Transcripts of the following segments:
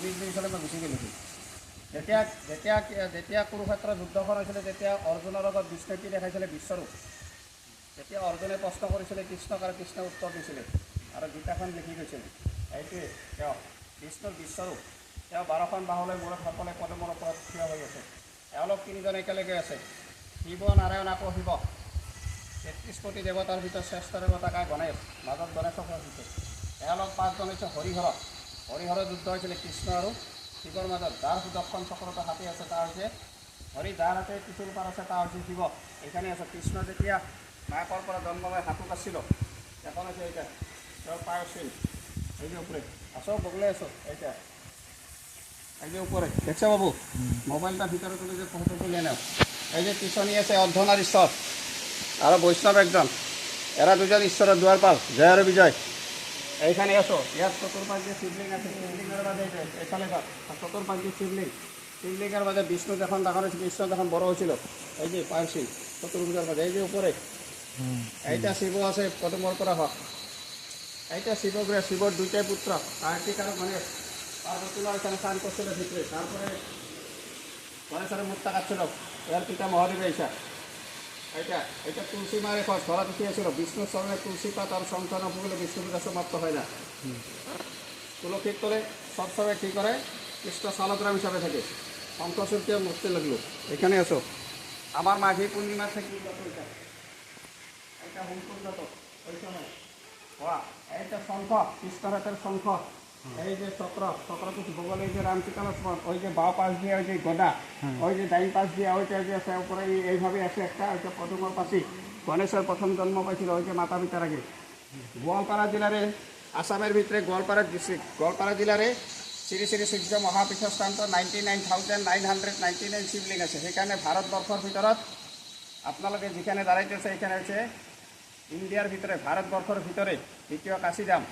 20 দিন চলে মই গুচি গ'লোঁ। যেতিয়া যেতিয়া যেতিয়া কুৰুক্ষেত্ৰ যুদ্ধখন হৈছিলে তেতিয়া অৰ্জুনৰ লগত বিষ্ণুৱে কি দেখাইছিলে বিশ্বৰূপ। তেতিয়া অৰ্জুনে প্ৰশ্ন কৰিছিলে কৃষ্ণক আৰু কৃষ্ণই উত্তৰ দিছিলে আৰু গীতাখন লিখি গৈছিলে। এইটোৱে তেওঁ বিষ্ণুৰ বিশ্বৰূপ। তেওঁ 12খন বাহুলৈ মূৰত সকলে পদমৰ ওপৰত থিয় হৈ আছে। এওঁলোক তিনিজন একেলগে আছে, শিৱ নাৰায়ণ আকৌ শিৱ। 33 কোটি দেৱতাৰ ভিতৰত শ্ৰেষ্ঠ দেৱতা কাক গণেশ, মাজত গণেশক ৰাখিছে। এওঁলোক 5জন হৈছে হৰিহৰ। হৰিহৰৰ যুদ্ধ হৈছিলে কৃষ্ণ আৰু শিৱৰ মাজত। যাৰ সুদৰ্শন চক্ৰতো হাতী আছে তাৰ হৈছে হৰি, যাৰ হাতে ত্ৰিশূল পাৰ আছে তাৰ হৈছে শিৱ। এইখানে আছে কৃষ্ণ যেতিয়া মাকৰ পৰা জন্ম লৈ হাতত আছিল, এখন আছে এইটা তেওঁ পাৰ আছিল। এই যে উপরে আসো বগলে আসো, এইটা এই যে উপরে দেখছো বাবু, মোবাইলটা ভিতরে তুলে যে ফটো তুলে নাও। এই যে পিছনে আছে অর্ধনার ঈশ্বর আর বৈষ্ণব একজন, এরা দুজন ঈশ্বরের দুয়ারপাল, জয় আর বিজয়। এইখানে আসো, ইয়ার চতুর্পাশ যে শিবলিঙ্গ আছে, শিবলিঙ্গের মাঝে এখানে চতুর্পাশ যে শিবলিঙ্গের মাঝে বিষ্ণু যখন তখন কৃষ্ণ যখন বড় হয়েছিল, এই যে পার্সি চতুর্ভুজের মাঝে, এই যে উপরে এইটা শিব আছে পদমর করা হয়। এইটা শিবগ্রহ, শিবর দুইটাই পুত্র, কার্তিক আর গণেশ। পার্বতীরা এখানে স্নান করছিল ভিতরে, তারপরে গণেশের মুখ তাকাচ্ছিল, এর পিতা মহাদেব ঈশা। এইটা এটা তুলসী মায়ের ঘর, ধরাতিথি ছিল বিষ্ণুর চরণে তুলসী পাত আর সংখ্যা না ফুলে বিষ্ণু পূজা সমাপ্ত হয় না। তুলসীর তলে সবসময় কী করে কৃষ্ণ শালগ্রাম হিসাবে থাকে। শঙ্খচূড়কে মরতে লাগলো। এখানে আসো, আমার মাঘী পূর্ণিমার থেকে এটা হুমকুন্ডত ওই সময় এইটা শঙ্খ, কৃষ্ণর হাতের শঙ্খ। এই যে চক্র, চক্রটি বগলে এই যে রামসীতা লক্ষ্মণ, ওই যে বাঁ পাশ দিয়ে ওই যে গদা, ওই যে ডাইন পাশ দিয়ে ওইটা যে আছে উপরে এইভাবে আছে একটা, ওইটা পদমর পাশি গণেশের প্রথম জন্ম পাইছিল ওই যে মাতা পিতার আগে। গোয়ালপাড়া জেলারে আসামের ভিতরে গোয়ালপাড়া ডিস্ট্রিক্ট, গোয়ালপাড়া জেলারে শ্রী শ্রী সূর্য মহাপীঠস্থানত 99,999 শিবলিঙ্গ আছে। সেখানে ভারতবর্ষের ভিতৰত আপনাদের যেখানে দাঁড়াইতেছে এখানে হচ্ছে ইন্ডিয়ার ভিতরে, ভারতবর্ষের ভিতরে দ্বিতীয় কাশিধাম।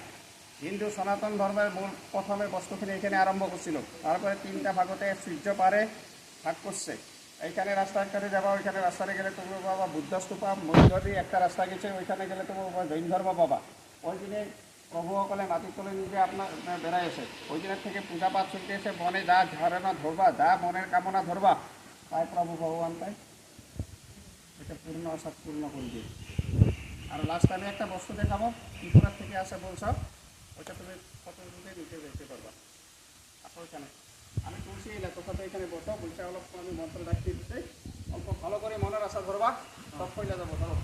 হিন্দু সনাতন ধর্মের মূল প্রথমে বস্তুখিনি এখানে আরম্ভ করছিল, তারপরে 3টা ভাগতে সূর্য পারে ভাগ করছে। এইখানে রাস্তাঘাটে যাবা, ওইখানে রাস্তায় গেলে তুমি বাবা বুদ্ধ স্তূপা, মধ্য দিয়ে একটা রাস্তা গেছে, ওইখানে গেলে তুমি জৈন ধর্ম পাবা। ওই দিনে প্রভুসকলে মাটির তলে নিজে আপনার বেড়াই আছে। ওই দিনের থেকে পূজা পাঠ চলতে এসে মনে যা ধারণা ধরবা, যা মনের কামনা ধরবা, তাই প্রভু ভগবান তাই এটা পূর্ণ আশা পূর্ণ করে দিয়ে। আর লাস্ট আমি একটা বস্তু দেখাবো, ত্রিপুরার থেকে আসে বলছ, ওইটা তুমি ফটো তুলে নিতে দেখতে পারবা। আসো ওইখানে আমি তুলসী এলে তোকে এখানে বসো, বলছে অলপ আমি মন্ত্র ডাকতে দিতে, অল্প ভালো করে মনের আশা ধরবা, সব কইলা যাবো ধরো।